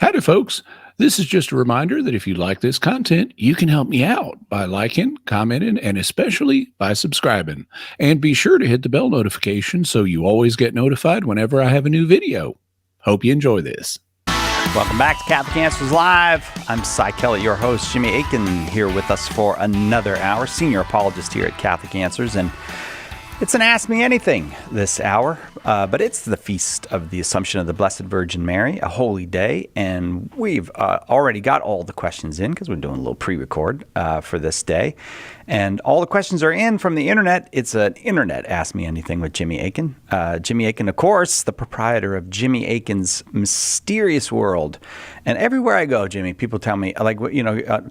Howdy, folks. This is just a reminder that if you like this content, you can help me out by liking, commenting, and especially by subscribing. And be sure to hit the bell notification so you always get notified whenever I have a new video. Hope you enjoy this. Welcome back to Catholic Answers Live. I'm Cy Kelly, your host. Jimmy Akin here with us for another hour, senior apologist here at Catholic Answers. And it's an Ask Me Anything this hour, but it's the Feast of the Assumption of the Blessed Virgin Mary, a holy day, and we've already got all the questions in because we're doing a little pre-record for this day, and all the questions are in from the internet. It's an internet Ask Me Anything with Jimmy Akin. Jimmy Akin, of course, the proprietor of Jimmy Akin's Mysterious World, and everywhere I go, Jimmy, people tell me, like,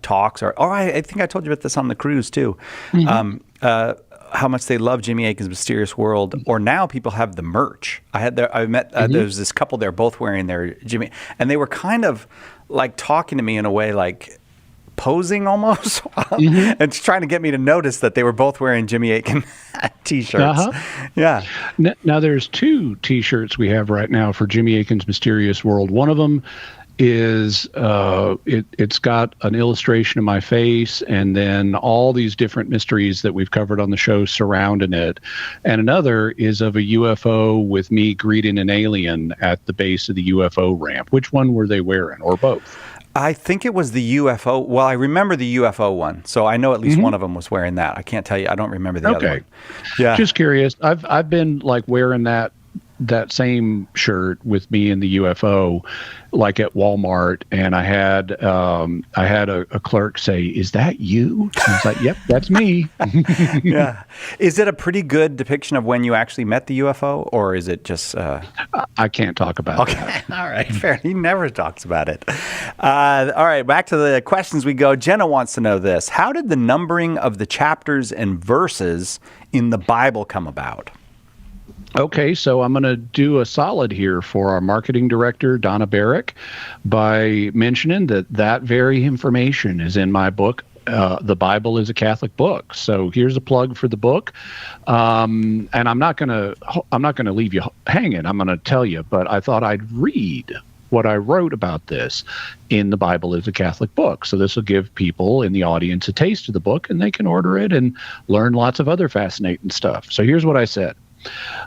talks, or, I think I told you about this on the cruise, too. Mm-hmm. How much they love Jimmy Akin's Mysterious World, or now people have the merch. There was this couple there, both wearing their Jimmy, and they were kind of like talking to me in a way like posing almost, and trying to get me to notice that they were both wearing Jimmy Akin t-shirts. Yeah. Now there's two t-shirts we have right now for Jimmy Akin's Mysterious World. One of them is it's got an illustration of my face and then all these different mysteries that we've covered on the show surrounding it. And another is of a UFO with me greeting an alien at the base of the UFO ramp. Which one were they wearing, or both? I think it was the UFO. Well, I remember the UFO one, so I know at least one of them was wearing that. I can't tell you. I don't remember the other one. Yeah. Just curious. I've been like wearing that same shirt with me in the UFO, like at Walmart, and I had a clerk say, "Is that you?" And I was like, "Yep, that's me." Yeah. Is it a pretty good depiction of when you actually met the UFO, or is it just? I can't talk about it. Okay. All right. Fair. He never talks about it. All right. Back to the questions we go. Jenna wants to know this: how did the numbering of the chapters and verses in the Bible come about? Okay, so I'm going to do a solid here for our marketing director, Donna Barrick, by mentioning that very information is in my book. The Bible is a Catholic book. So here's a plug for the book. And I'm not going to leave you hanging. I'm going to tell you, but I thought I'd read what I wrote about this in The Bible is a Catholic book. So this will give people in the audience a taste of the book, and they can order it and learn lots of other fascinating stuff. So here's what I said.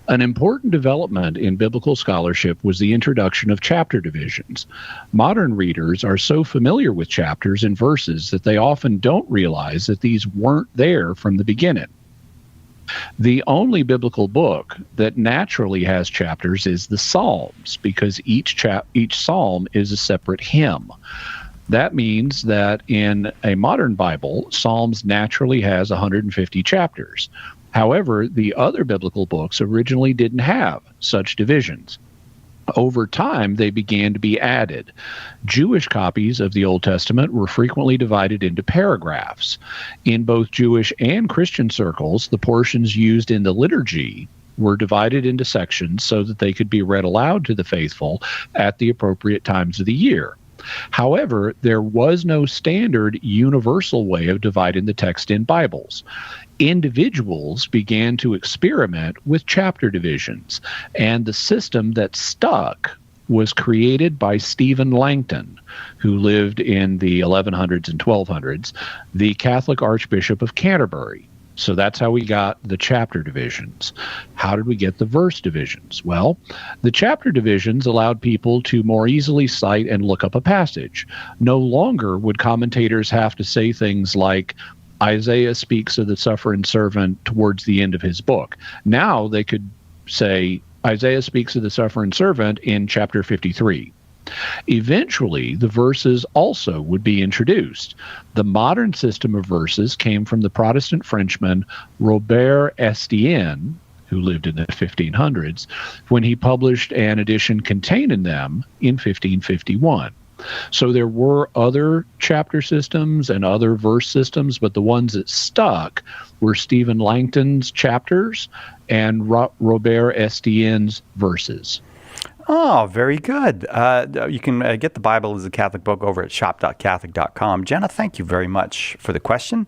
An important development in biblical scholarship was the introduction of chapter divisions. Modern readers are so familiar with chapters and verses that they often don't realize that these weren't there from the beginning. The only biblical book that naturally has chapters is the Psalms, because each psalm is a separate hymn. That means that in a modern Bible, Psalms naturally has 150 chapters. However, the other biblical books originally didn't have such divisions. Over time, they began to be added. Jewish copies of the Old Testament were frequently divided into paragraphs. In both Jewish and Christian circles, the portions used in the liturgy were divided into sections so that they could be read aloud to the faithful at the appropriate times of the year. However, there was no standard universal way of dividing the text in Bibles. Individuals began to experiment with chapter divisions, and the system that stuck was created by Stephen Langton, who lived in the 1100s and 1200s, the Catholic Archbishop of Canterbury. So that's how we got the chapter divisions. How did we get the verse divisions? Well, the chapter divisions allowed people to more easily cite and look up a passage. No longer would commentators have to say things like, Isaiah speaks of the suffering servant towards the end of his book. Now they could say, Isaiah speaks of the suffering servant in chapter 53. Eventually, the verses also would be introduced. The modern system of verses came from the Protestant Frenchman Robert Estienne, who lived in the 1500s, when he published an edition containing them in 1551. So there were other chapter systems and other verse systems, but the ones that stuck were Stephen Langton's chapters and Robert Estienne's verses. Oh, very good. You can get the Bible as a Catholic book over at shop.catholic.com. Jenna, thank you very much for the question.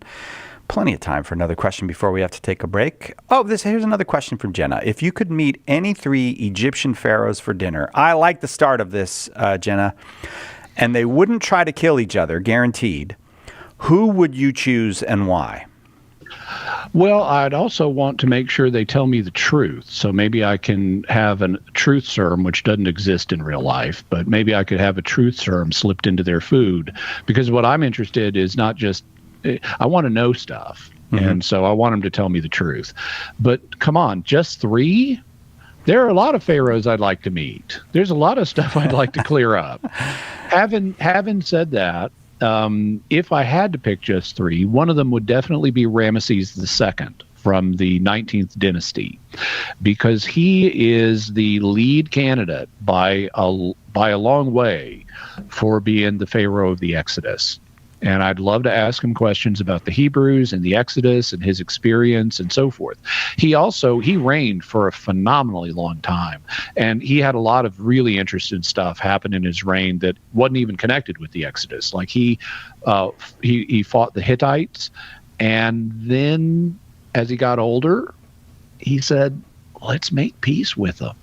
Plenty of time for another question before we have to take a break. Here's another question from Jenna. If you could meet any 3 Egyptian pharaohs for dinner, I like the start of this, Jenna. and they wouldn't try to kill each other, guaranteed, who would you choose and why? Well, I'd also want to make sure they tell me the truth. So maybe I can have a truth serum, which doesn't exist in real life, but maybe I could have a truth serum slipped into their food. Because what I'm interested is not just, I want to know stuff. Mm-hmm. And so I want them to tell me the truth. But come on, just 3? There are a lot of pharaohs I'd like to meet. There's a lot of stuff I'd like to clear up. Having said that, if I had to pick just 3, one of them would definitely be Ramesses II from the 19th dynasty, because he is the lead candidate by a long way for being the pharaoh of the Exodus. And I'd love to ask him questions about the Hebrews and the Exodus and his experience and so forth. He reigned for a phenomenally long time. And he had a lot of really interesting stuff happen in his reign that wasn't even connected with the Exodus. Like he fought the Hittites. And then as he got older, he said, let's make peace with them.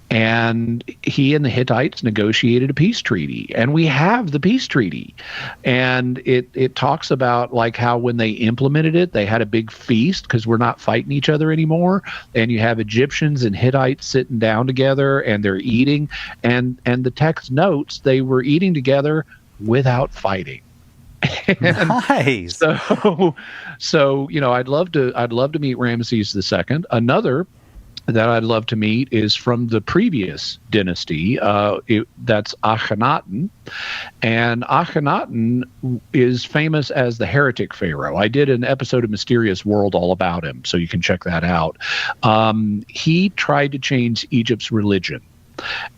And he and the Hittites negotiated a peace treaty, and we have the peace treaty. And it talks about like how when they implemented it, they had a big feast because we're not fighting each other anymore. And you have Egyptians and Hittites sitting down together and they're eating. And the text notes they were eating together without fighting. Nice. So I'd love to meet Ramesses II. Another that I'd love to meet is from the previous dynasty. That's Akhenaten. And Akhenaten is famous as the heretic pharaoh. I did an episode of Mysterious World all about him, so you can check that out. He tried to change Egypt's religion.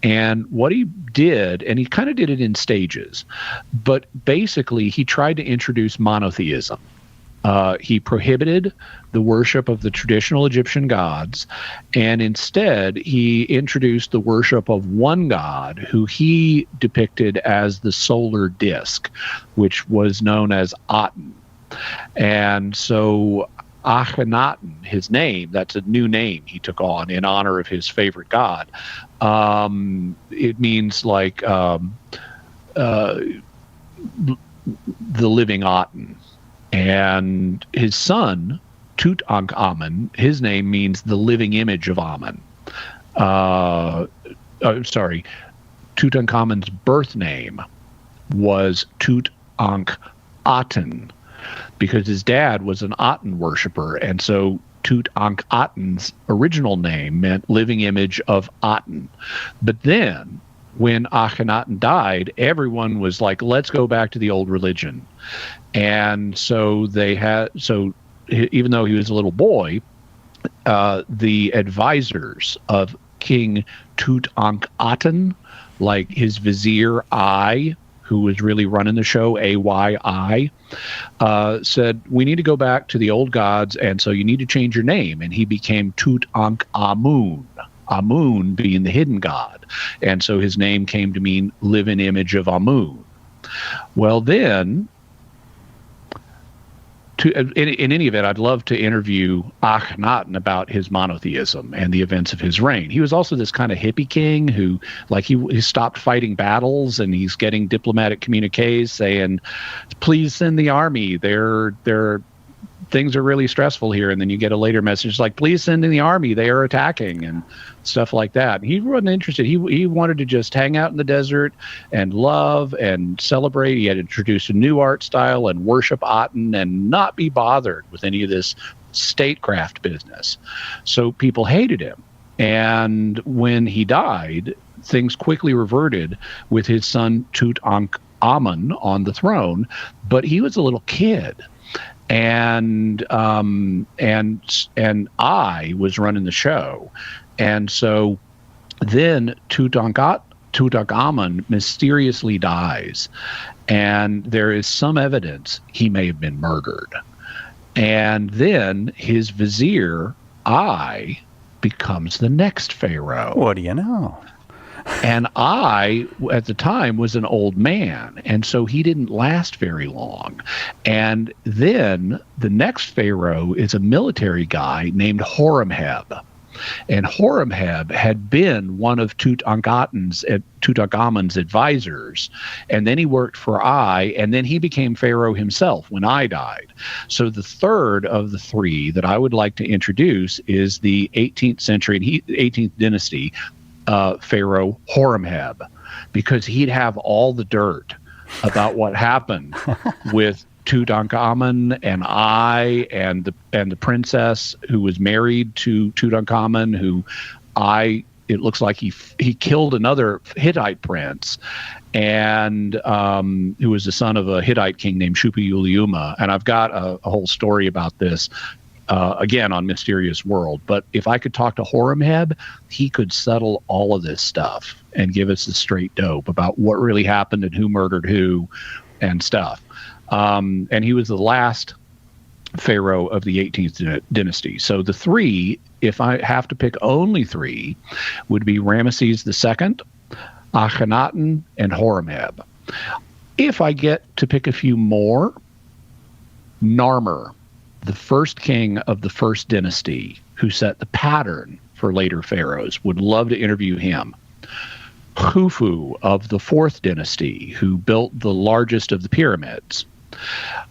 And what he did, and he kind of did it in stages, but basically he tried to introduce monotheism. He prohibited the worship of the traditional Egyptian gods, and instead he introduced the worship of one god who he depicted as the solar disk, which was known as Aten. And so Akhenaten, his name, that's a new name he took on in honor of his favorite god. It means like the living Aten. And his son, Tutankhamun, his name means the living image of Amun. Tutankhamun's birth name was Tutankhaten because his dad was an Aten worshiper. And so Tutankhaten's original name meant living image of Aten. But then when Akhenaten died, everyone was like, let's go back to the old religion. And so even though he was a little boy, the advisors of King Tutankhaten, like his vizier Ai, who was really running the show, Ayi, said, we need to go back to the old gods, and so you need to change your name. And he became Tutankhamun, Amun being the hidden god. And so his name came to mean living image of Amun. Well, then, in any event, I'd love to interview Akhenaten about his monotheism and the events of his reign. He was also this kind of hippie king who, like, he stopped fighting battles, and he's getting diplomatic communiques saying, please send the army. Things are really stressful here. And then you get a later message like, please send in the army. They are attacking, and stuff like that. He wasn't interested. He wanted to just hang out in the desert and love and celebrate. He had introduced a new art style and worship Aten and not be bothered with any of this statecraft business. So people hated him. And when he died, things quickly reverted with his son Tutankhamun on the throne. But he was a little kid. And I was running the show. And so then Tutankhamun mysteriously dies, and there is some evidence he may have been murdered. And then his vizier, Ai, becomes the next pharaoh. What do you know? And I, at the time, was an old man, and so he didn't last very long. And then the next pharaoh is a military guy named Horemheb. And Horemheb had been one of Tutankhamun's advisors, and then he worked for I, and then he became pharaoh himself when I died. So the third of the three that I would like to introduce is the 18th century, 18th dynasty pharaoh Horemheb, because he'd have all the dirt about what happened with Tutankhamun and I and the princess who was married to Tutankhamun, who it looks like he killed another Hittite prince, and who was the son of a Hittite king named Shupayuliuma. And I've got a whole story about this again on Mysterious World. But if I could talk to Horemheb, he could settle all of this stuff and give us the straight dope about what really happened and who murdered who and stuff. And he was the last pharaoh of the 18th dynasty. So the three, if I have to pick only three, would be Ramesses II, Akhenaten, and Horemheb. If I get to pick a few more, Narmer, the first king of the first dynasty, who set the pattern for later pharaohs, would love to interview him. Khufu of the fourth dynasty, who built the largest of the pyramids.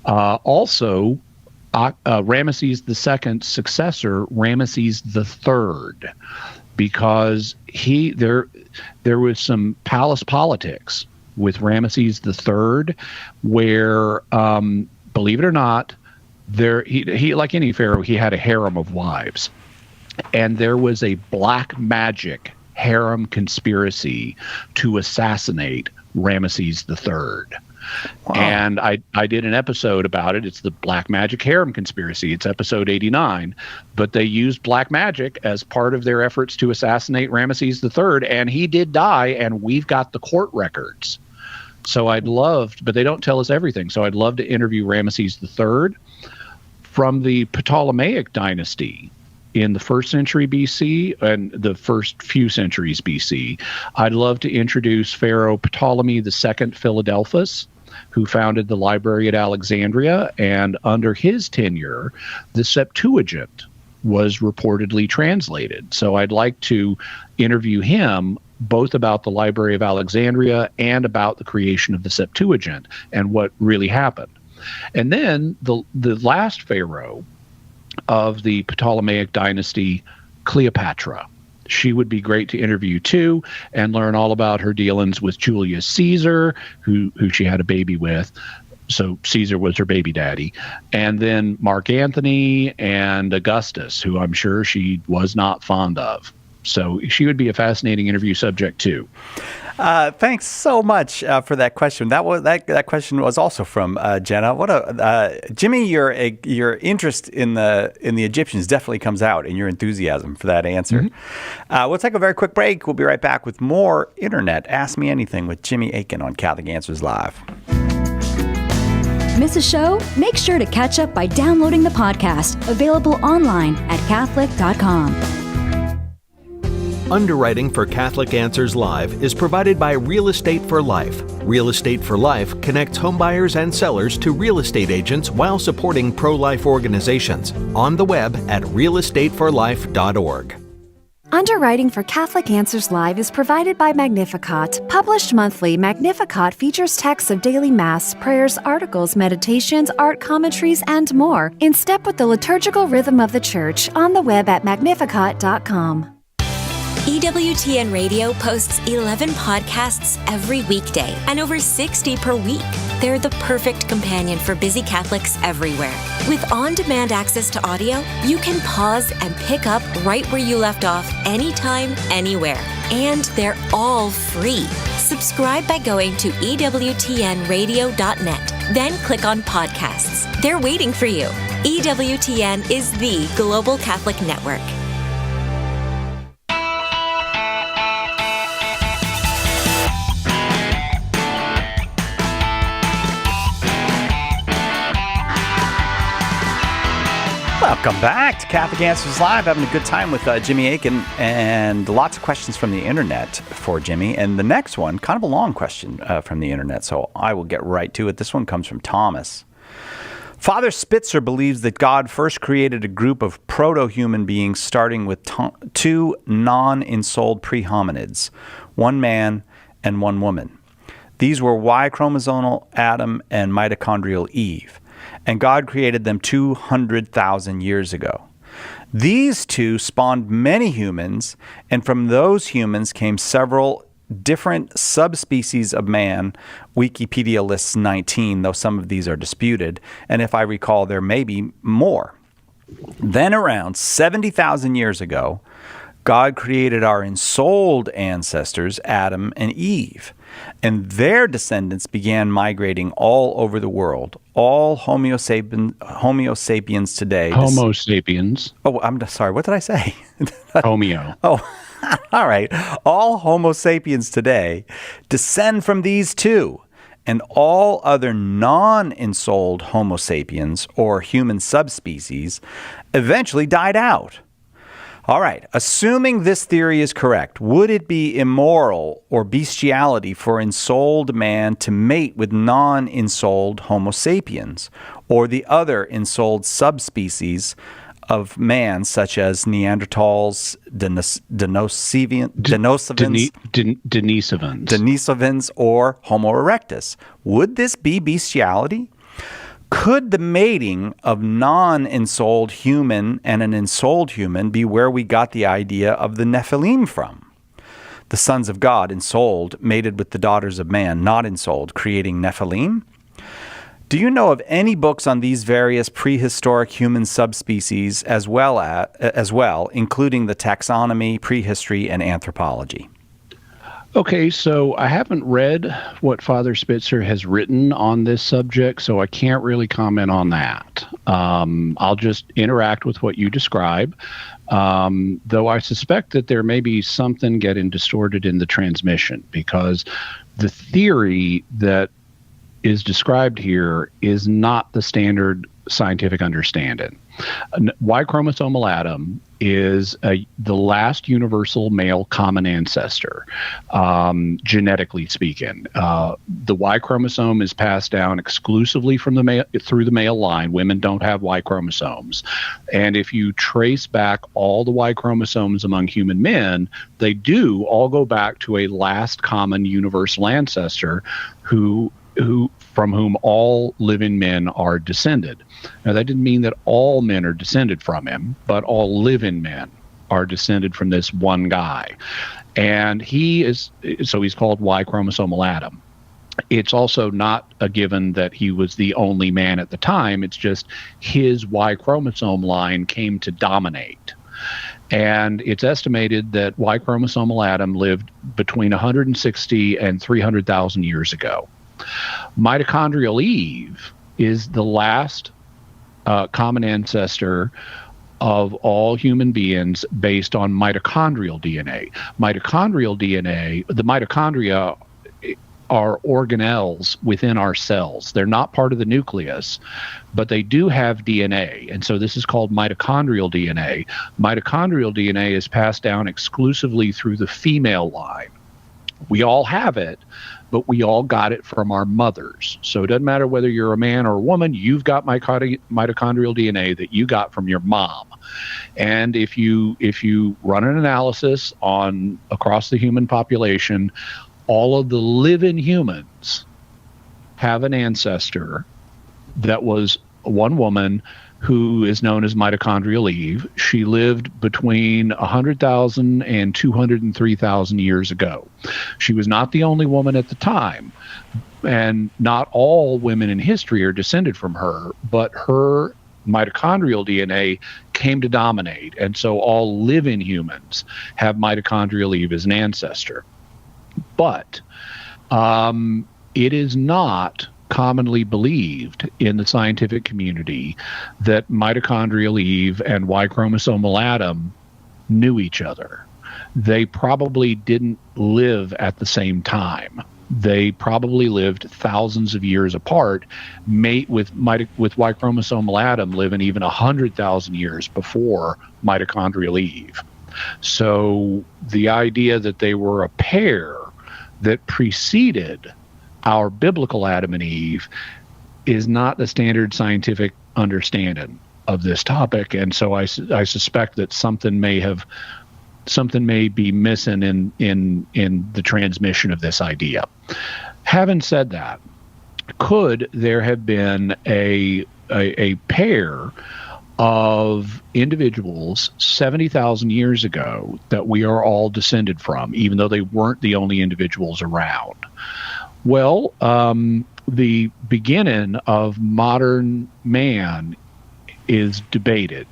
Also, Ramesses II's successor, Ramesses III, because there was some palace politics with Ramesses III, where, believe it or not, he like any pharaoh, he had a harem of wives, and there was a black magic harem conspiracy to assassinate Ramesses III. Wow. And I did an episode about it. It's the Black Magic Harem Conspiracy. It's episode 89. But they used black magic as part of their efforts to assassinate Ramesses III, and he did die, and we've got the court records. So but they don't tell us everything. So I'd love to interview Ramesses III. From the Ptolemaic dynasty in the 1st century BC and the first few centuries BC, I'd love to introduce Pharaoh Ptolemy II Philadelphus, who founded the library at Alexandria, and under his tenure, the Septuagint was reportedly translated. So I'd like to interview him both about the Library of Alexandria and about the creation of the Septuagint and what really happened. And then the last pharaoh of the Ptolemaic dynasty, Cleopatra. She would be great to interview too, and learn all about her dealings with Julius Caesar, who she had a baby with. So Caesar was her baby daddy. And then Mark Antony and Augustus, who I'm sure she was not fond of. So she would be a fascinating interview subject too. Thanks so much for that question. That question was also from Jenna. Jimmy, your interest in the Egyptians definitely comes out in your enthusiasm for that answer. Mm-hmm. We'll take a very quick break. We'll be right back with more Internet Ask Me Anything with Jimmy Akin on Catholic Answers Live. Miss a show? Make sure to catch up by downloading the podcast, available online at Catholic.com. Underwriting for Catholic Answers Live is provided by Real Estate for Life. Real Estate for Life connects homebuyers and sellers to real estate agents while supporting pro-life organizations. On the web at realestateforlife.org. Underwriting for Catholic Answers Live is provided by Magnificat. Published monthly, Magnificat features texts of daily Mass, prayers, articles, meditations, art commentaries, and more, in step with the liturgical rhythm of the Church, on the web at magnificat.com. EWTN Radio posts 11 podcasts every weekday and over 60 per week. They're the perfect companion for busy Catholics everywhere. With on-demand access to audio, you can pause and pick up right where you left off anytime, anywhere. And they're all free. Subscribe by going to EWTNradio.net, then click on podcasts. They're waiting for you. EWTN is the global Catholic network. Welcome back to Catholic Answers Live. Having a good time with Jimmy Akin, and lots of questions from the internet for Jimmy. And the next one, kind of a long question from the internet, so I will get right to it. This one comes from Thomas. Father Spitzer believes that God first created a group of proto-human beings starting with two non-ensouled pre-hominids, one man and one woman. These were Y-chromosomal Adam and mitochondrial Eve, and God created them 200,000 years ago. These two spawned many humans, and from those humans came several different subspecies of man. Wikipedia lists 19, though some of these are disputed, and if I recall, there may be more. Then around 70,000 years ago, God created our ensouled ancestors, Adam and Eve, and their descendants began migrating all over the world. All Homo sapiens today. Homo sapiens. Oh, I'm sorry. What did I say? Homeo. Oh, all right. All Homo sapiens today descend from these two, and all other non-ensouled Homo sapiens, or human subspecies, eventually died out. All right. Assuming this theory is correct, would it be immoral or bestiality for ensouled man to mate with non-ensouled Homo sapiens, or the other ensouled subspecies of man, such as Neanderthals, Denisovans, or Homo erectus? Would this be bestiality? Could the mating of non-ensouled human and an ensouled human be where we got the idea of the Nephilim from? The sons of God, ensouled, mated with the daughters of man, not ensouled, creating Nephilim? Do you know of any books on these various prehistoric human subspecies as well, including the taxonomy, prehistory, and anthropology? Okay, so I haven't read what Father Spitzer has written on this subject, so I can't really comment on that. I'll just interact with what you describe, though I suspect that there may be something getting distorted in the transmission, because the theory that is described here is not the standard scientific understanding. Y-chromosomal Adam is the last universal male common ancestor, genetically speaking. The Y chromosome is passed down exclusively from through the male line. Women don't have Y chromosomes. And if you trace back all the Y chromosomes among human men, they do all go back to a last common universal ancestor from whom all living men are descended. Now, that didn't mean that all men are descended from him, but all living men are descended from this one guy. And he's called Y-chromosomal Adam. It's also not a given that he was the only man at the time. It's just his Y chromosome line came to dominate. And it's estimated that Y-chromosomal Adam lived between 160 and 300,000 years ago. Mitochondrial Eve is the last common ancestor of all human beings based on mitochondrial DNA. Mitochondrial DNA, the mitochondria are organelles within our cells. They're not part of the nucleus, but they do have DNA. And so this is called mitochondrial DNA. Mitochondrial DNA is passed down exclusively through the female line. We all have it, but we all got it from our mothers. So it doesn't matter whether you're a man or a woman, you've got mitochondrial DNA that you got from your mom. And if you run an analysis across the human population, all of the living humans have an ancestor that was one woman who is known as Mitochondrial Eve. She lived between 100,000 and 203,000 years ago. She was not the only woman at the time, and not all women in history are descended from her, but her mitochondrial DNA came to dominate, and so all living humans have Mitochondrial Eve as an ancestor. But it is not commonly believed in the scientific community that Mitochondrial Eve and Y-chromosomal Adam knew each other. They probably didn't live at the same time. They probably lived thousands of years apart, mate with Y-chromosomal Adam living even 100,000 years before Mitochondrial Eve. So the idea that they were a pair that preceded our biblical Adam and Eve is not the standard scientific understanding of this topic, and so I suspect that something may be missing in the transmission of this idea. Having said that, could there have been a pair of individuals 70,000 years ago that we are all descended from, even though they weren't the only individuals around? Well, the beginning of modern man is debated.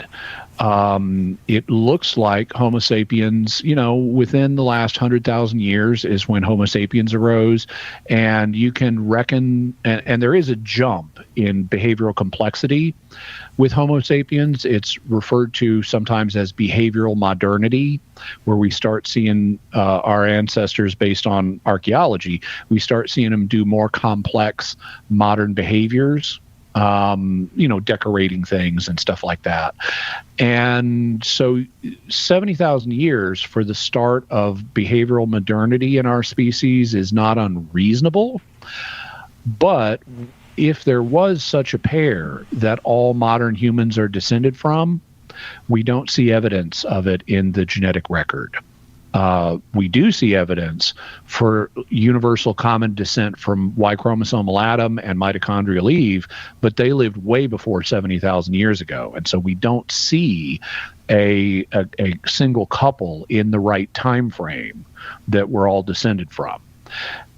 It looks like Homo sapiens, within the last 100,000 years is when Homo sapiens arose, and you can reckon, and there is a jump in behavioral complexity with Homo sapiens. It's referred to sometimes as behavioral modernity, where we start seeing our ancestors, based on archaeology, we start seeing them do more complex modern behaviors, decorating things and stuff like that. And so 70,000 years for the start of behavioral modernity in our species is not unreasonable. But if there was such a pair that all modern humans are descended from, we don't see evidence of it in the genetic record. We do see evidence for universal common descent from Y-chromosomal Adam and mitochondrial Eve, but they lived way before 70,000 years ago. And so we don't see a single couple in the right time frame that we're all descended from.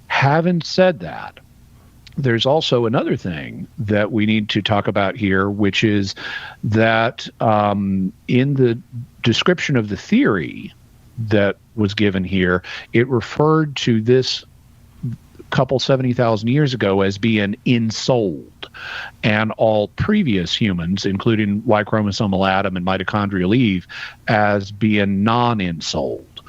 Having said that, there's also another thing that we need to talk about here, which is that in the description of the theory that was given here, it referred to this couple 70,000 years ago as being ensouled, and all previous humans, including Y-chromosomal Adam and mitochondrial Eve, as being non-ensouled.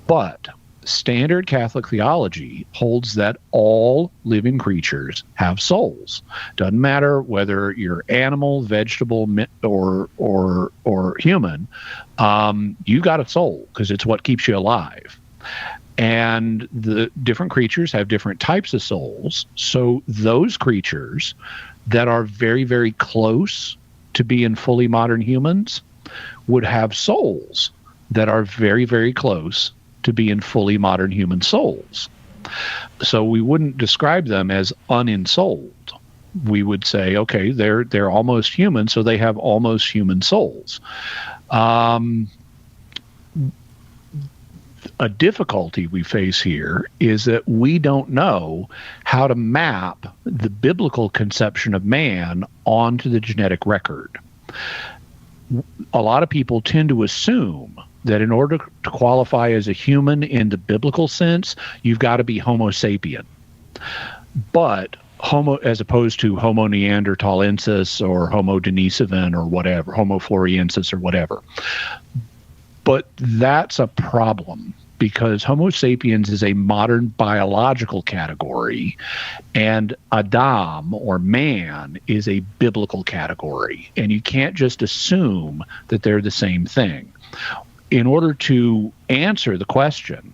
But standard Catholic theology holds that all living creatures have souls. Doesn't matter whether you're animal, vegetable, or human. You got a soul, because it's what keeps you alive. And the different creatures have different types of souls. So those creatures that are very, very close to being fully modern humans would have souls that are very, very close to being fully modern human souls. So we wouldn't describe them as unensouled. We would say, okay, they're almost human, so they have almost human souls. A difficulty we face here is that we don't know how to map the biblical conception of man onto the genetic record. A lot of people tend to assume that in order to qualify as a human in the biblical sense, you've got to be Homo sapien. But as opposed to Homo neanderthalensis or Homo denisovan or whatever, Homo floresiensis or whatever. But that's a problem, because Homo sapiens is a modern biological category, and Adam, or man, is a biblical category. And you can't just assume that they're the same thing. In order to answer the question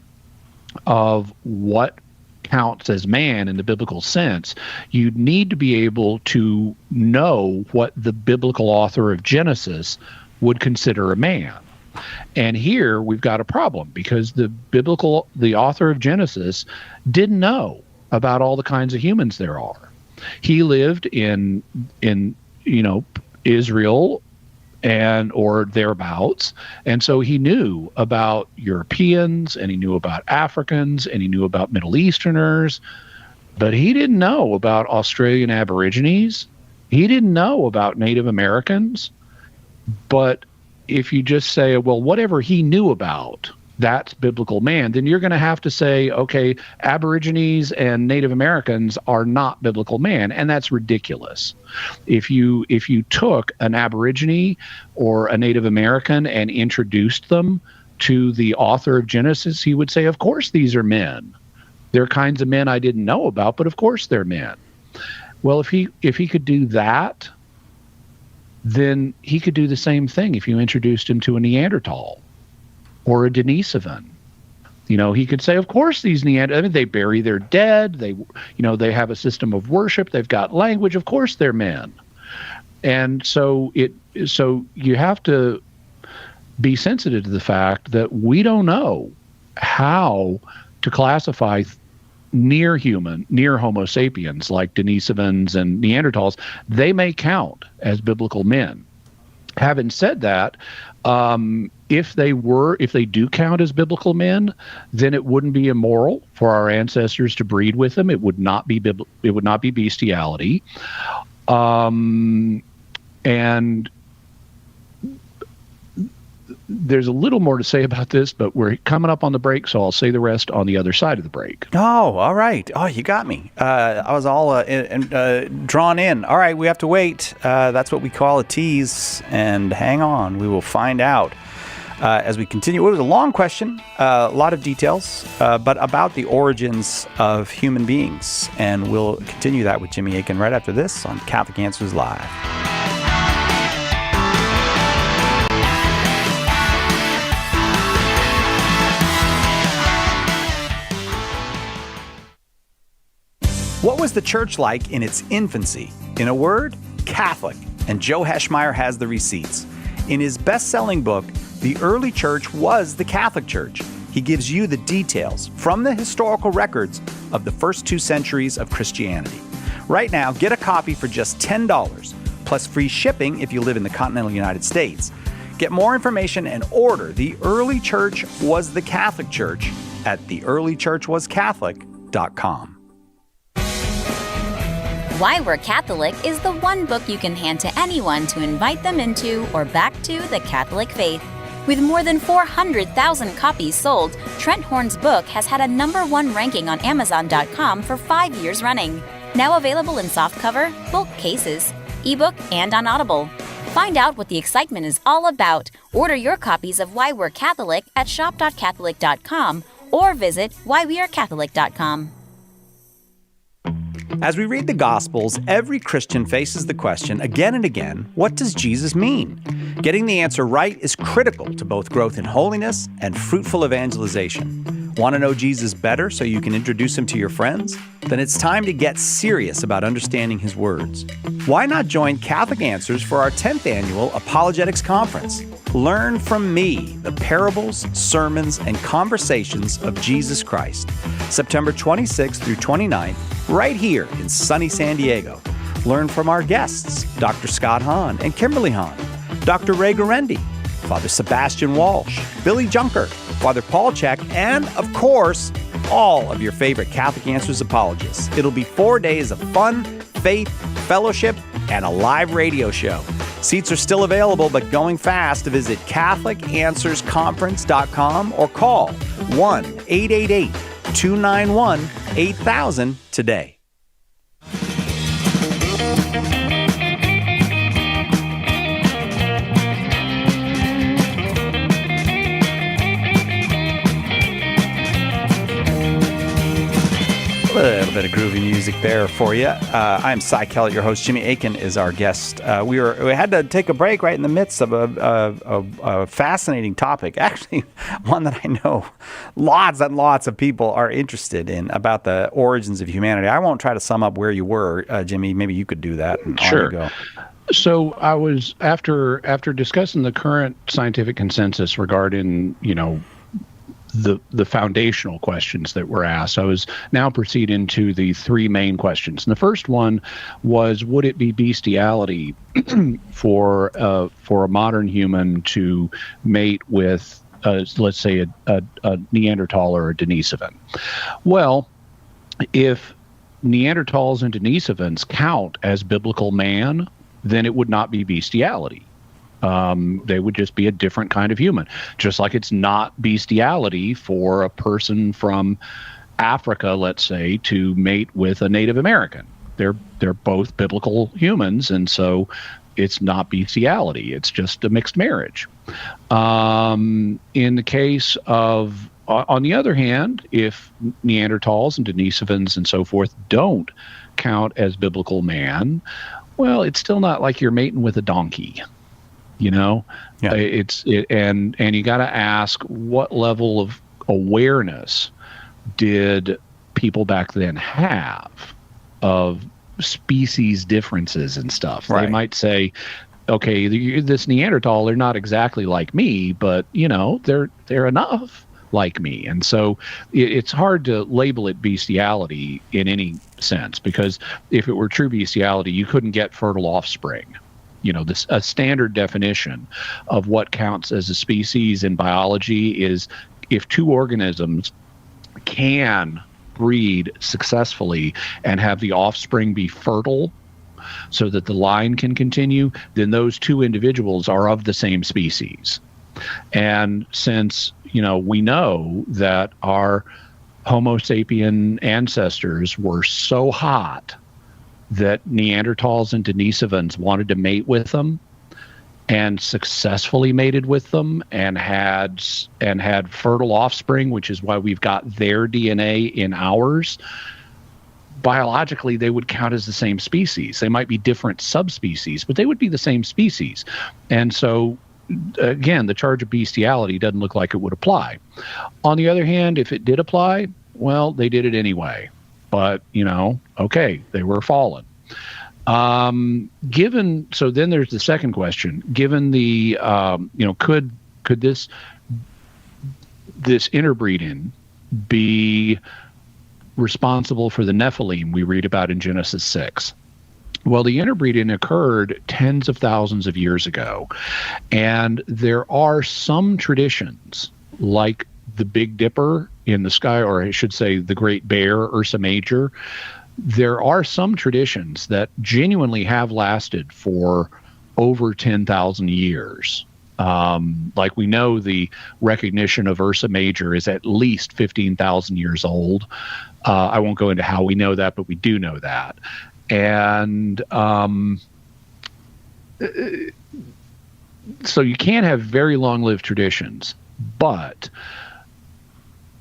of what counts as man in the biblical sense, you need to be able to know what the biblical author of Genesis would consider a man. And here we've got a problem, because the author of Genesis didn't know about all the kinds of humans there are. He lived in Israel or thereabouts, and so he knew about Europeans, and he knew about Africans, and he knew about Middle Easterners, but he didn't know about Australian Aborigines. He didn't know about Native Americans. But if you just say, well, whatever he knew about, that's biblical man, then you're going to have to say, okay, Aborigines and Native Americans are not biblical man, and that's ridiculous. If you took an Aborigine or a Native American and introduced them to the author of Genesis, he would say, of course these are men. They're kinds of men I didn't know about, but of course they're men. Well, if he could do that, then he could do the same thing if you introduced him to a Neanderthal or a Denisovan He could say, of course, these Neanderthals, they bury their dead. They have a system of worship. They've got language. Of course, they're men. And so you have to be sensitive to the fact that we don't know how to classify near Homo sapiens like Denisovans and Neanderthals. They may count as biblical men. Having said that, if they do count as biblical men, then it wouldn't be immoral for our ancestors to breed with them. It would not be bestiality. And there's a little more to say about this, but we're coming up on the break, so I'll say the rest on the other side of the break. Oh, all right. Oh, you got me. I was all drawn in. All right, we have to wait. That's what we call a tease. And hang on, we will find out as we continue. It was a long question, a lot of details, but about the origins of human beings. And we'll continue that with Jimmy Akin right after this on Catholic Answers Live. What was the church like in its infancy? In a word, Catholic. And Joe Heschmeyer has the receipts. In his best-selling book, The Early Church Was the Catholic Church, he gives you the details from the historical records of the first 2 centuries of Christianity. Right now, get a copy for just $10, plus free shipping if you live in the continental United States. Get more information and order The Early Church Was the Catholic Church at theearlychurchwascatholic.com. Why We're Catholic is the one book you can hand to anyone to invite them into or back to the Catholic faith. With more than 400,000 copies sold, Trent Horn's book has had a #1 ranking on Amazon.com for 5 years running. Now available in softcover, bulk cases, ebook, and on Audible. Find out what the excitement is all about. Order your copies of Why We're Catholic at shop.catholic.com or visit whywearecatholic.com. As we read the Gospels, every Christian faces the question again and again, what does Jesus mean? Getting the answer right is critical to both growth in holiness and fruitful evangelization. Want to know Jesus better so you can introduce him to your friends? Then it's time to get serious about understanding his words. Why not join Catholic Answers for our 10th annual Apologetics Conference? Learn from me the parables, sermons, and conversations of Jesus Christ. September 26th through 29th, right here in sunny San Diego. Learn from our guests, Dr. Scott Hahn and Kimberly Hahn, Dr. Ray Guarendi, Father Sebastian Walsh, Billy Junker, Father Paul Check, and, of course, all of your favorite Catholic Answers apologists. It'll be 4 days of fun, faith, fellowship, and a live radio show. Seats are still available, but going fast. Visit CatholicAnswersConference.com or call 1-888-291-8000 today. A little bit of groovy music there for you. I'm Cy Kellett, your host. Jimmy Akin is our guest. We had to take a break right in the midst of a fascinating topic, actually one that I know lots and lots of people are interested in, about the origins of humanity. I won't try to sum up where you were, Jimmy. Maybe you could do that. And sure. On you go. So I was, after discussing the current scientific consensus regarding, the foundational questions that were asked, I was now proceeding to the 3 main questions. And the first one was, would it be bestiality for a modern human to mate with, let's say, a Neanderthal or a Denisovan? Well, if Neanderthals and Denisovans count as biblical man, then it would not be bestiality. They would just be a different kind of human. Just like it's not bestiality for a person from Africa, let's say, to mate with a Native American. They're both biblical humans, and so it's not bestiality. It's just a mixed marriage. In the case of, on the other hand, if Neanderthals and Denisovans and so forth don't count as biblical man, well, it's still not like you're mating with a donkey. And you got to ask what level awareness did people back then have of species differences and stuff? Right. They might say, okay, this Neanderthal, they're not exactly like me, but they're enough like me. And so it's hard to label it bestiality in any sense, because if it were true bestiality, you couldn't get fertile offspring. A standard definition of what counts as a species in biology is if two organisms can breed successfully and have the offspring be fertile so that the line can continue, then those two individuals are of the same species. And since, we know that our Homo sapien ancestors were so hot that Neanderthals and Denisovans wanted to mate with them and successfully mated with them and had fertile offspring, which is why we've got their DNA in ours, biologically they would count as the same species. They might be different subspecies, but they would be the same species. And so again, the charge of bestiality doesn't look like it would apply. On the other hand, if it did apply, well, they did it anyway. But, okay, they were fallen. So then there's the second question. Given the, could this interbreeding be responsible for the Nephilim we read about in Genesis 6? Well, the interbreeding occurred tens of thousands of years ago, and there are some traditions, like the Big Dipper in the sky, or I should say the Great Bear, Ursa Major. There are some traditions that genuinely have lasted for over 10,000 years. Like we know the recognition of Ursa Major is at least 15,000 years old. I won't go into how we know that, but we do know that. And so you can have very long-lived traditions, but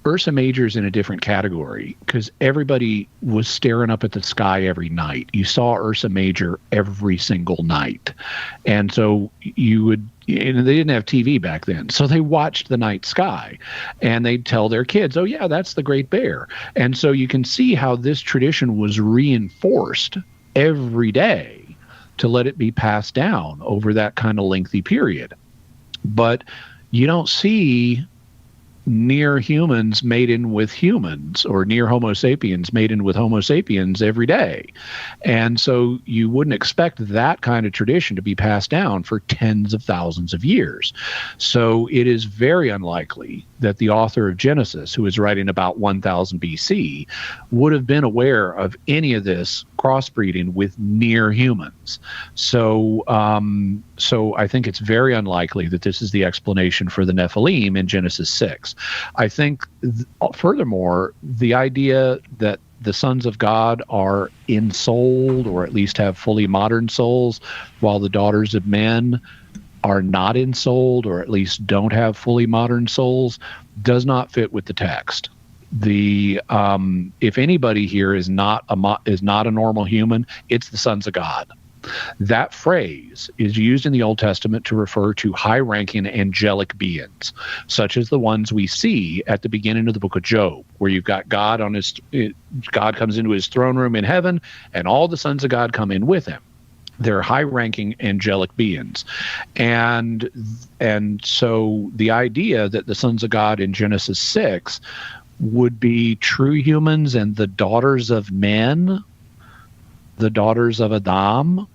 Ursa Major is in a different category because everybody was staring up at the sky every night. You saw Ursa Major every single night. And so and they didn't have TV back then. So they watched the night sky and they'd tell their kids, oh yeah, that's the Great Bear. And so you can see how this tradition was reinforced every day to let it be passed down over that kind of lengthy period. But you don't see near humans mating with humans, or near Homo sapiens mating with Homo sapiens every day. And so you wouldn't expect that kind of tradition to be passed down for tens of thousands of years. So it is very unlikely that the author of Genesis, who is writing about 1000 BC, would have been aware of any of this crossbreeding with near humans. So I think it's very unlikely that this is the explanation for the Nephilim in Genesis 6. I think, furthermore, the idea that the sons of God are ensouled, or at least have fully modern souls, while the daughters of men are not ensouled, or at least don't have fully modern souls, does not fit with the text. If anybody here is not a normal human, it's the sons of God. That phrase is used in the Old Testament to refer to high-ranking angelic beings, such as the ones we see at the beginning of the book of Job, where you've got God comes into his throne room in heaven, and all the sons of God come in with him. They're high-ranking angelic beings. And so the idea that the sons of God in Genesis 6 would be true humans and the daughters of men, the daughters of Adam,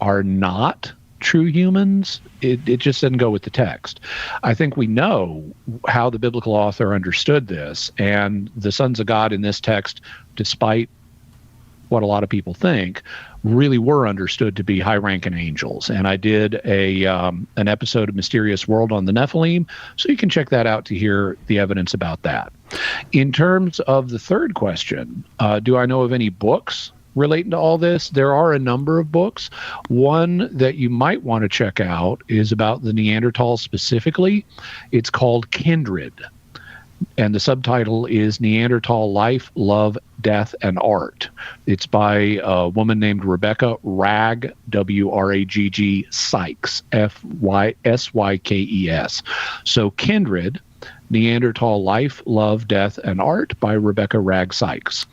are not true humans, it just doesn't go with the text. I think we know how the biblical author understood this, and the sons of God in this text, despite what a lot of people think, really were understood to be high-ranking angels. And I did an episode of Mysterious World on the Nephilim, so you can check that out to hear the evidence about that. In terms of the third question, do I know of any books relating to all this? There are a number of books. One that you might want to check out is about the Neanderthals specifically. It's called Kindred, and the subtitle is Neanderthal Life, Love, Death, and Art. It's by a woman named Rebecca Wragg, W-R-A-G-G, Sykes, F-Y-S-Y-K-E-S. So Kindred Neanderthal Life, Love, Death, and Art by Rebecca Ragg Sykes.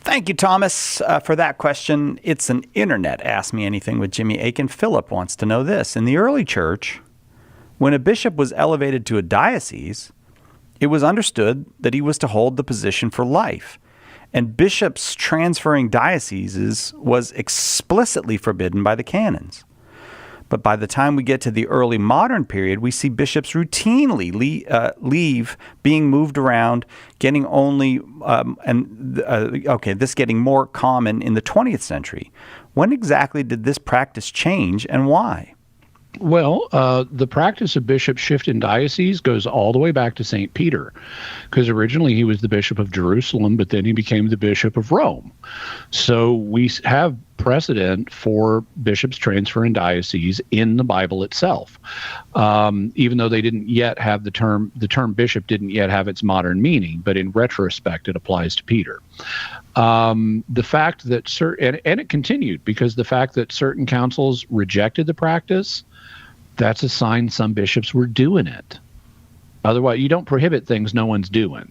Thank you, Thomas, for that question. It's an internet Ask Me Anything with Jimmy Akin. Philip wants to know this. In the early church, when a bishop was elevated to a diocese, it was understood that he was to hold the position for life. And bishops transferring dioceses was explicitly forbidden by the canons. But by the time we get to the early modern period, we see bishops routinely leave, being moved around, getting only, this getting more common in the 20th century. When exactly did this practice change and why? Well, the practice of bishop shift in diocese goes all the way back to St. Peter, because originally he was the bishop of Jerusalem, but then he became the bishop of Rome. So we have precedent for bishops transferring diocese in the Bible itself, even though they didn't yet have the term bishop didn't yet have its modern meaning, but in retrospect, it applies to Peter. The fact that and it continued, because the fact that certain councils rejected the practice, that's a sign some bishops were doing it. Otherwise, you don't prohibit things no one's doing.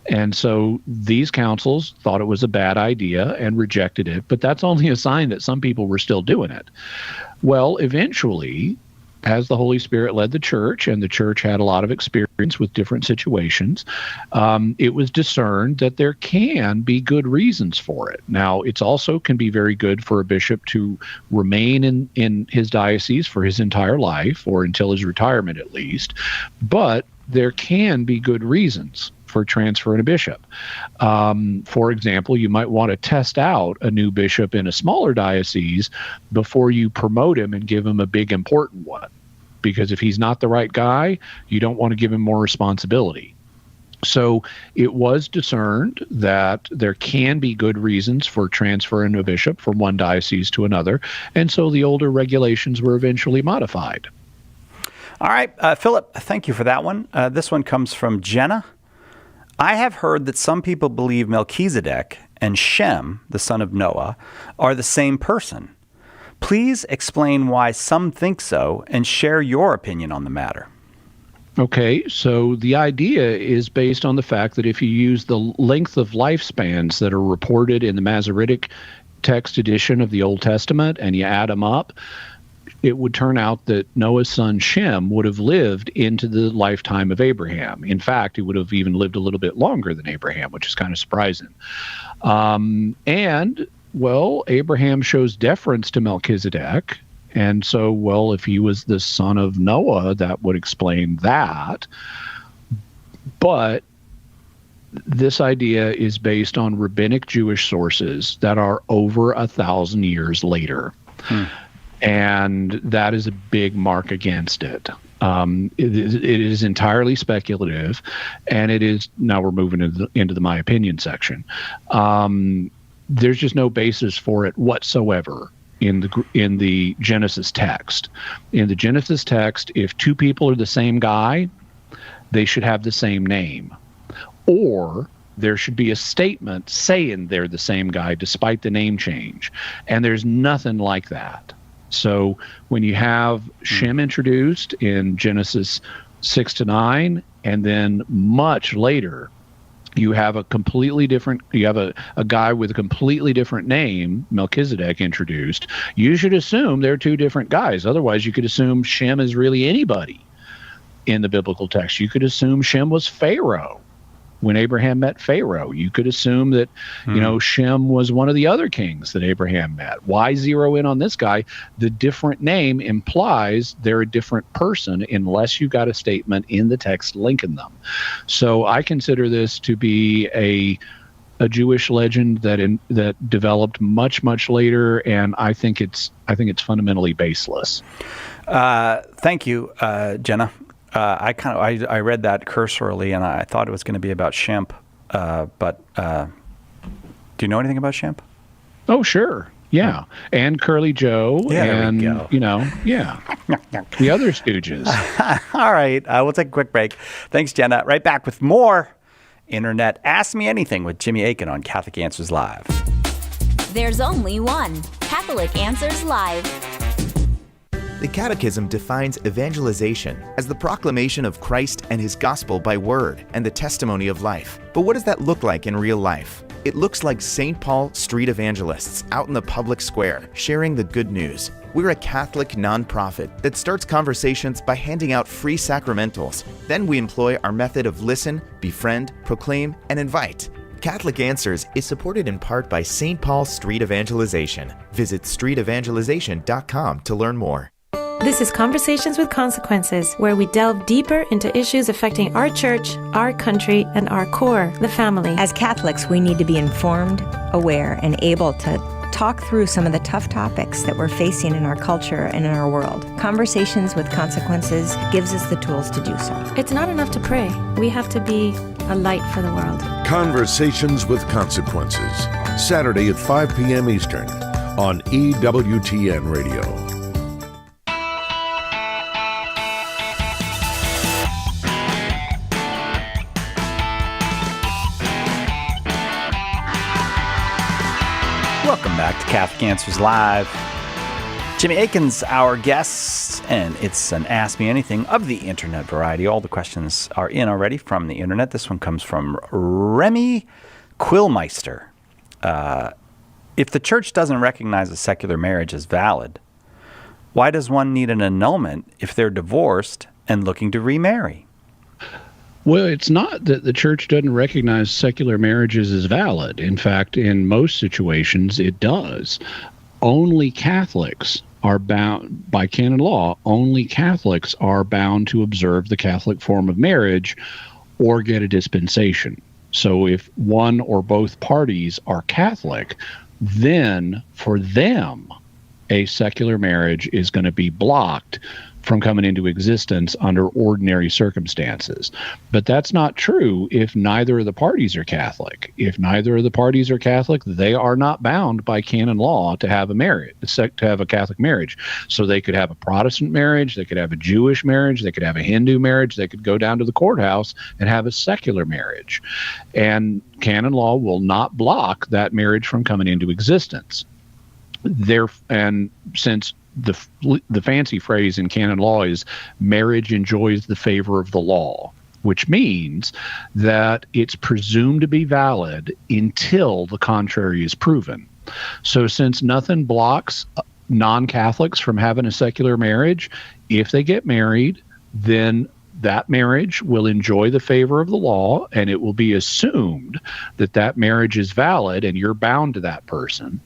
And so these councils thought it was a bad idea and rejected it, but that's only a sign that some people were still doing it. Well, eventually, as the Holy Spirit led the church, and the church had a lot of experience with different situations, it was discerned that there can be good reasons for it. Now, it's also can be very good for a bishop to remain in his diocese for his entire life, or until his retirement at least, but there can be good reasons for transferring a bishop. For example, you might want to test out a new bishop in a smaller diocese before you promote him and give him a big important one. Because if he's not the right guy, you don't want to give him more responsibility. So it was discerned that there can be good reasons for transferring a bishop from one diocese to another, and so the older regulations were eventually modified. All right, Philip, thank you for that one. This one comes from Jenna. I have heard that some people believe Melchizedek and Shem, the son of Noah, are the same person. Please explain why some think so and share your opinion on the matter. Okay, so the idea is based on the fact that if you use the length of lifespans that are reported in the Masoretic text edition of the Old Testament and you add them up, it would turn out that Noah's son Shem would have lived into the lifetime of Abraham. In fact, he would have even lived a little bit longer than Abraham, which is kind of surprising. Well, Abraham shows deference to Melchizedek. And so, well, if he was the son of Noah, that would explain that. But this idea is based on rabbinic Jewish sources that are over 1,000 years later. And that is a big mark against it. It is entirely speculative, and it is, now we're moving into the my opinion section. There's just no basis for it whatsoever in the Genesis text. In the Genesis text, if two people are the same guy, they should have the same name. Or there should be a statement saying they're the same guy despite the name change. And there's nothing like that. So when you have Shem introduced in Genesis 6-9, and then much later you have a guy with a completely different name, Melchizedek, introduced, you should assume they're two different guys. Otherwise, you could assume Shem is really anybody in the biblical text. You could assume Shem was Pharaoh when Abraham met Pharaoh. You could assume that, Shem was one of the other kings that Abraham met. Why zero in on this guy? The different name implies they're a different person unless you got a statement in the text linking them. So I consider this to be a Jewish legend that developed much, much later, and I think it's fundamentally baseless. Thank you, Jenna. I read that cursorily, and I thought it was going to be about Shemp. But do you know anything about Shemp? Oh, sure. Yeah. And Curly Joe. Yeah, and, there we go. The other Stooges. All right. We'll take a quick break. Thanks, Jenna. Right back with more Internet Ask Me Anything with Jimmy Akin on Catholic Answers Live. There's only one Catholic Answers Live. The Catechism defines evangelization as the proclamation of Christ and His gospel by word and the testimony of life. But what does that look like in real life? It looks like St. Paul street evangelists out in the public square, sharing the good news. We're a Catholic nonprofit that starts conversations by handing out free sacramentals. Then we employ our method of listen, befriend, proclaim, and invite. Catholic Answers is supported in part by St. Paul Street Evangelization. Visit streetevangelization.com to learn more. This is Conversations with Consequences, where we delve deeper into issues affecting our church, our country, and our core, the family. As Catholics, we need to be informed, aware, and able to talk through some of the tough topics that we're facing in our culture and in our world. Conversations with Consequences gives us the tools to do so. It's not enough to pray. We have to be a light for the world. Conversations with Consequences, Saturday at 5 p.m. Eastern on EWTN Radio. Welcome back to Catholic Answers Live. Jimmy Akin's our guest, and it's an Ask Me Anything of the internet variety. All the questions are in already from the internet. This one comes from Remy Quillmeister. If the church doesn't recognize a secular marriage as valid, why does one need an annulment if they're divorced and looking to remarry? Well, it's not that the church doesn't recognize secular marriages as valid. In fact, in most situations, it does. Only Catholics are bound, by canon law, only Catholics are bound to observe the Catholic form of marriage or get a dispensation. So if one or both parties are Catholic, then for them, a secular marriage is going to be blocked from coming into existence under ordinary circumstances. But that's not true if neither of the parties are Catholic. If neither of the parties are Catholic, they are not bound by canon law to have a marriage, to have a Catholic marriage. So they could have a Protestant marriage, they could have a Jewish marriage, they could have a Hindu marriage, they could go down to the courthouse and have a secular marriage. And canon law will not block that marriage from coming into existence. And since the fancy phrase in canon law is marriage enjoys the favor of the law, which means that it's presumed to be valid until the contrary is proven. So since nothing blocks non-Catholics from having a secular marriage, if they get married, then that marriage will enjoy the favor of the law, and it will be assumed that that marriage is valid and you're bound to that person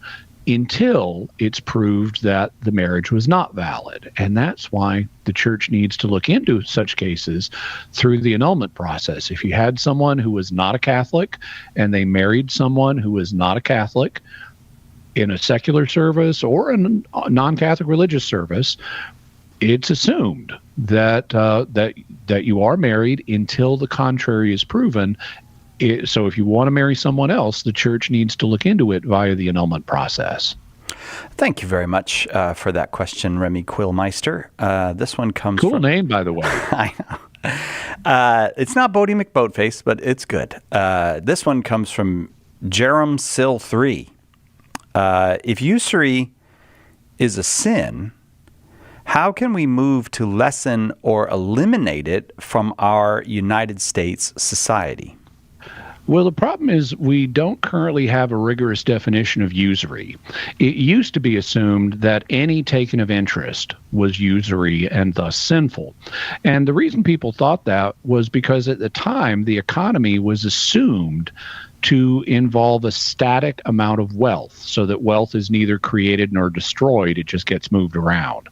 until it's proved that the marriage was not valid. And that's why the church needs to look into such cases through the annulment process. If you had someone who was not a Catholic and they married someone who was not a Catholic in a secular service or a non-Catholic religious service, it's assumed that that you are married until the contrary is proven. So if you want to marry someone else, the church needs to look into it via the annulment process. Thank you very much for that question, Remy Quillmeister. This one comes cool from... name, by the way. I know. It's not Bodie McBoatface, but it's good. This one comes from Jerem Sill 3. If usury is a sin, how can we move to lessen or eliminate it from our United States society? Well, the problem is we don't currently have a rigorous definition of usury. It used to be assumed that any taking of interest was usury and thus sinful. And the reason people thought that was because at the time the economy was assumed to involve a static amount of wealth, so that wealth is neither created nor destroyed, it just gets moved around.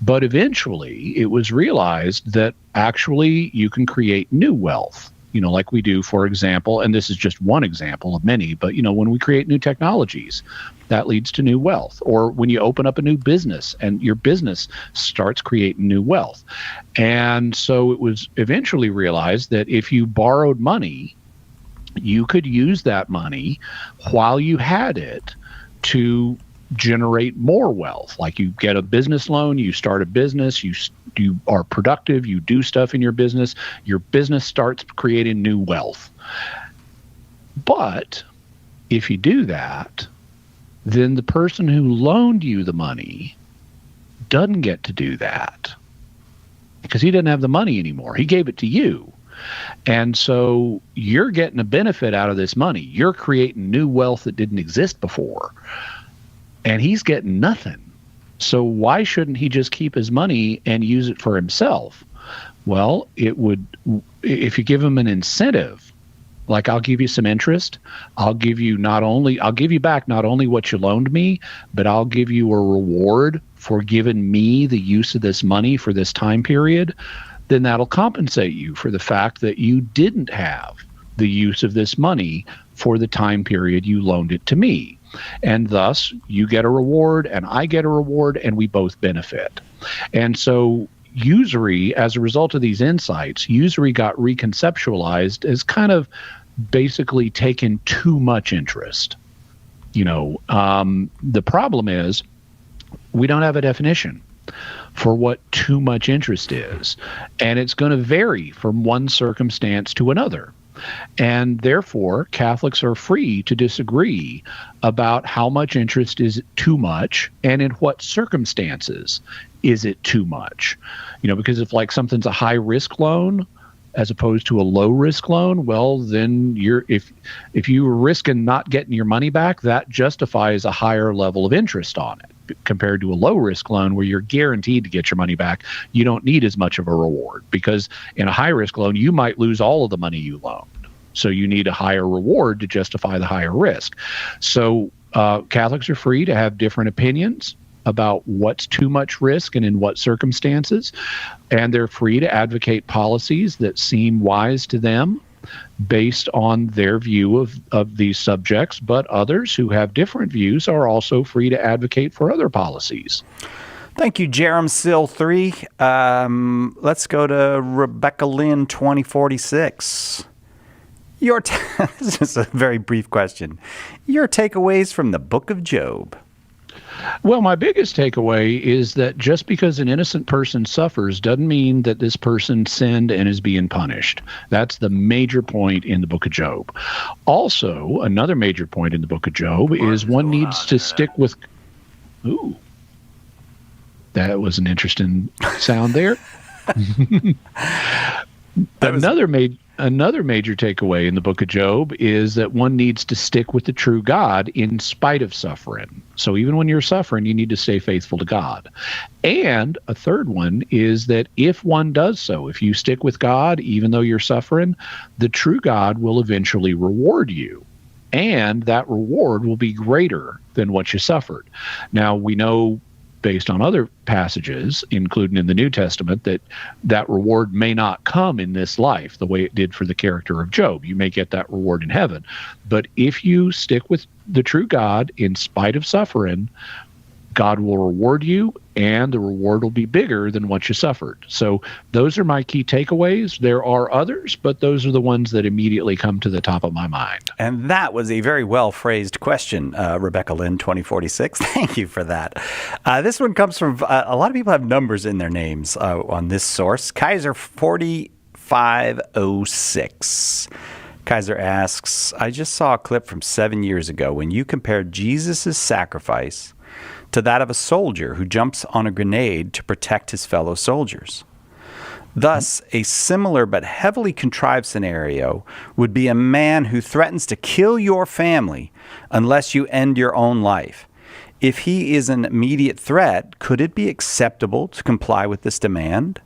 But eventually it was realized that actually you can create new wealth. Like we do, for example, and this is just one example of many, but, when we create new technologies, that leads to new wealth. Or when you open up a new business and your business starts creating new wealth. And so it was eventually realized that if you borrowed money, you could use that money while you had it to generate more wealth. Like you get a business loan, you start a business, you are productive, you do stuff in your business starts creating new wealth. But if you do that, then the person who loaned you the money doesn't get to do that because he doesn't have the money anymore. He gave it to you. And so you're getting a benefit out of this money. You're creating new wealth that didn't exist before. And he's getting nothing. So why shouldn't he just keep his money and use it for himself? Well, it would, if you give him an incentive, like I'll give you some interest, I'll give you back not only what you loaned me, but I'll give you a reward for giving me the use of this money for this time period, then that'll compensate you for the fact that you didn't have the use of this money for the time period you loaned it to me. And thus, you get a reward and I get a reward and we both benefit. And so usury, as a result of these insights, usury got reconceptualized as kind of basically taking too much interest. The problem is we don't have a definition for what too much interest is, and it's going to vary from one circumstance to another. And therefore, Catholics are free to disagree about how much interest is too much and in what circumstances is it too much. Because if like something's a high risk loan as opposed to a low risk loan, well, then if you were risking not getting your money back, that justifies a higher level of interest on it compared to a low risk loan where you're guaranteed to get your money back. You don't need as much of a reward because in a high risk loan, you might lose all of the money you loaned. So you need a higher reward to justify the higher risk. So Catholics are free to have different opinions about what's too much risk and in what circumstances. And they're free to advocate policies that seem wise to them based on their view of these subjects. But others who have different views are also free to advocate for other policies. Thank you, Jerem Sill 3. Let's go to Rebecca Lynn 2046. This is a very brief question. Your takeaways from the book of Job. Well, my biggest takeaway is that just because an innocent person suffers doesn't mean that this person sinned and is being punished. That's the major point in the book of Job. Also, another major point in the book of Job is one needs to stick with... Ooh, that was an interesting sound there. Another major takeaway in the book of Job is that one needs to stick with the true God in spite of suffering. So even when you're suffering, you need to stay faithful to God. And a third one is that if one does so, if you stick with God, even though you're suffering, the true God will eventually reward you. And that reward will be greater than what you suffered. Now, we know based on other passages, including in the New Testament, that reward may not come in this life the way it did for the character of Job. You may get that reward in heaven. But if you stick with the true God in spite of suffering, God will reward you, and the reward will be bigger than what you suffered. So those are my key takeaways. There are others, but those are the ones that immediately come to the top of my mind. And that was a very well-phrased question, Rebecca Lynn, 2046. Thank you for that. This one comes from, a lot of people have numbers in their names on this source. Kaiser 4506. Kaiser asks, I just saw a clip from 7 years ago when you compared Jesus' sacrifice to that of a soldier who jumps on a grenade to protect his fellow soldiers. Thus, a similar but heavily contrived scenario would be a man who threatens to kill your family unless you end your own life. If he is an immediate threat, could it be acceptable to comply with this demand?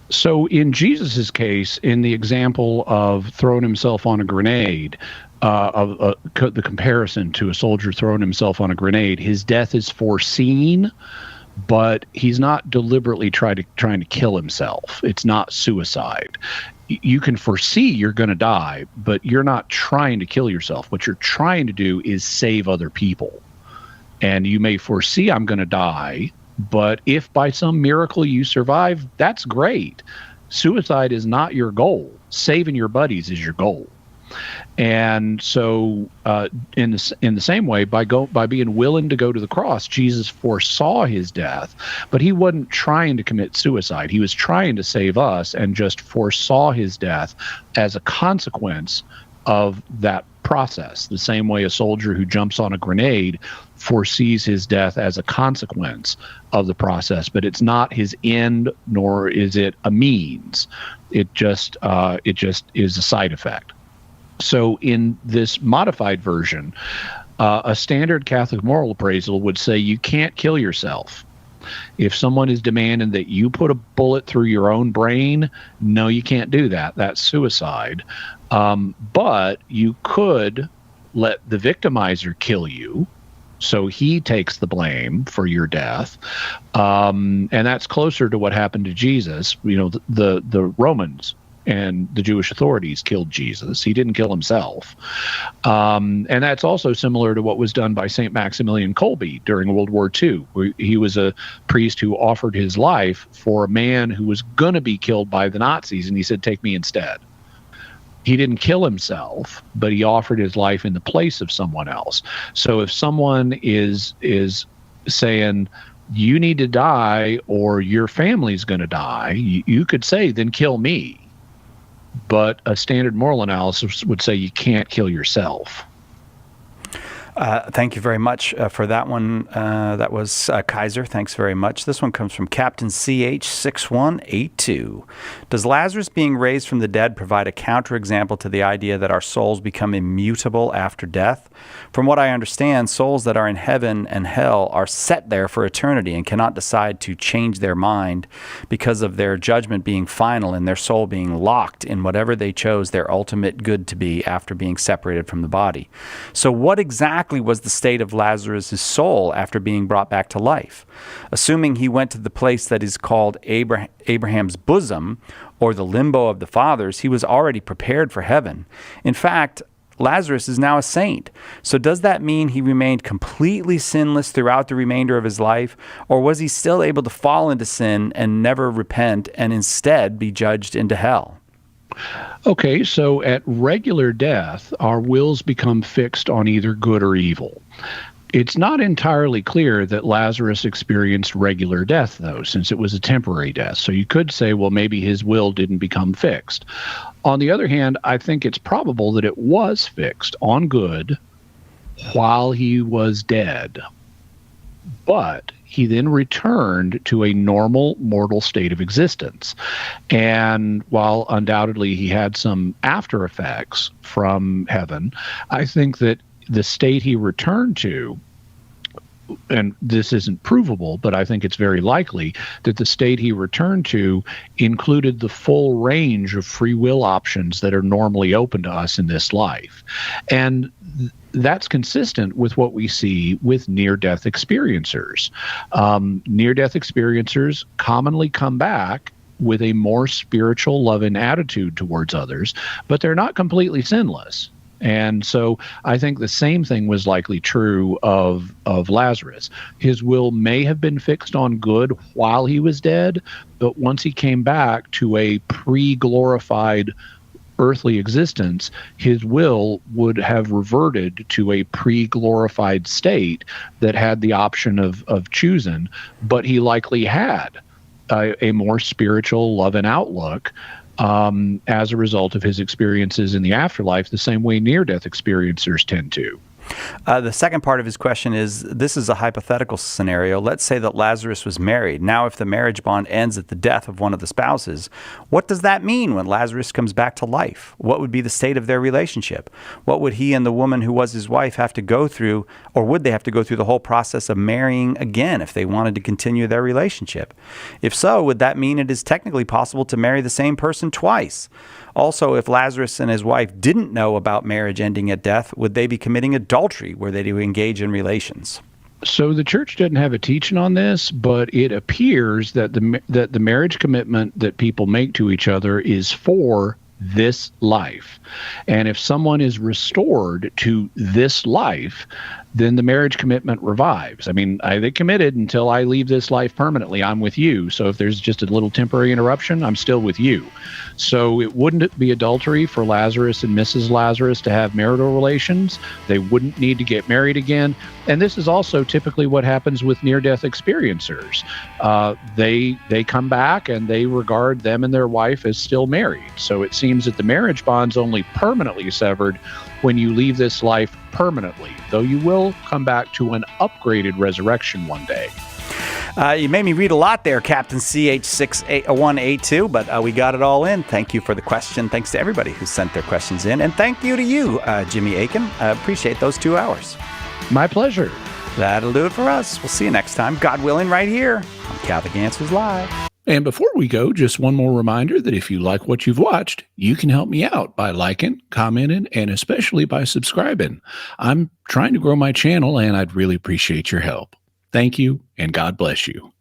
So in Jesus's case, in the example of throwing himself on a grenade, the comparison to a soldier throwing himself on a grenade, his death is foreseen, but he's not deliberately trying to kill himself. It's not suicide. You can foresee you're going to die, but you're not trying to kill yourself. What you're trying to do is save other people. And you may foresee I'm going to die, but if by some miracle you survive, that's great. Suicide is not your goal. Saving your buddies is your goal. And so in the same way, by being willing to go to the cross, Jesus foresaw his death, but he wasn't trying to commit suicide. He was trying to save us and just foresaw his death as a consequence of that process. The same way a soldier who jumps on a grenade foresees his death as a consequence of the process, but it's not his end, nor is it a means. It just is a side effect. So in this modified version, a standard Catholic moral appraisal would say you can't kill yourself. If someone is demanding that you put a bullet through your own brain, no, you can't do that. That's suicide. But you could let the victimizer kill you, so he takes the blame for your death. And that's closer to what happened to Jesus. You know, the Romans and the Jewish authorities killed Jesus. He didn't kill himself. And that's also similar to what was done by St. Maximilian Kolbe during World War II. He was a priest who offered his life for a man who was going to be killed by the Nazis, and he said, "Take me instead." He didn't kill himself, but he offered his life in the place of someone else. So if someone is saying, you need to die or your family's going to die, you could say, then kill me. But a standard moral analysis would say you can't kill yourself. Thank you very much for that one. That was Kaiser. Thanks very much. This one comes from Captain CH6182. Does Lazarus being raised from the dead provide a counterexample to the idea that our souls become immutable after death? From what I understand, souls that are in heaven and hell are set there for eternity and cannot decide to change their mind because of their judgment being final and their soul being locked in whatever they chose their ultimate good to be after being separated from the body. So what exactly was the state of Lazarus' soul after being brought back to life? Assuming he went to the place that is called Abraham's bosom, or the limbo of the fathers, he was already prepared for heaven. In fact, Lazarus is now a saint. So does that mean he remained completely sinless throughout the remainder of his life? Or was he still able to fall into sin and never repent and instead be judged into hell? Okay, so at regular death, our wills become fixed on either good or evil. It's not entirely clear that Lazarus experienced regular death, though, since it was a temporary death. So you could say, well, maybe his will didn't become fixed. On the other hand, I think it's probable that it was fixed on good while he was dead. But he then returned to a normal mortal state of existence. And while undoubtedly he had some after effects from heaven, I think that the state he returned to, and this isn't provable, but I think it's very likely that the state he returned to included the full range of free will options that are normally open to us in this life. And that's consistent with what we see with near-death experiencers. Near-death experiencers commonly come back with a more spiritual, loving attitude towards others, but they're not completely sinless. And so I think the same thing was likely true of Lazarus. His will may have been fixed on good while he was dead, but once he came back to a pre-glorified earthly existence, his will would have reverted to a pre-glorified state that had the option of choosing, but he likely had a more spiritual, loving outlook as a result of his experiences in the afterlife, the same way near-death experiencers tend to. The second part of his question is, this is a hypothetical scenario. Let's say that Lazarus was married. Now, if the marriage bond ends at the death of one of the spouses, what does that mean when Lazarus comes back to life? What would be the state of their relationship? What would he and the woman who was his wife have to go through, or would they have to go through the whole process of marrying again if they wanted to continue their relationship? If so, would that mean it is technically possible to marry the same person twice? Also, if Lazarus and his wife didn't know about marriage ending at death, would they be committing adultery were they to engage in relations? So the church doesn't have a teaching on this, but it appears that the marriage commitment that people make to each other is for this life. And if someone is restored to this life, then the marriage commitment revives. I mean, they committed until I leave this life permanently. I'm with you. So if there's just a little temporary interruption, I'm still with you. So it wouldn't be adultery for Lazarus and Mrs. Lazarus to have marital relations. They wouldn't need to get married again. And this is also typically what happens with near-death experiencers. They come back and they regard them and their wife as still married. So it seems that the marriage bond's only permanently severed when you leave this life permanently, though you will come back to an upgraded resurrection one day. You made me read a lot there, Captain CH6182, but we got it all in. Thank you for the question. Thanks to everybody who sent their questions in. And thank you to you, Jimmy Akin. I appreciate those 2 hours. My pleasure. That'll do it for us. We'll see you next time, God willing, right here on Catholic Answers Live. And before we go, just one more reminder that if you like what you've watched, you can help me out by liking, commenting, and especially by subscribing. I'm trying to grow my channel, and I'd really appreciate your help. Thank you, and God bless you.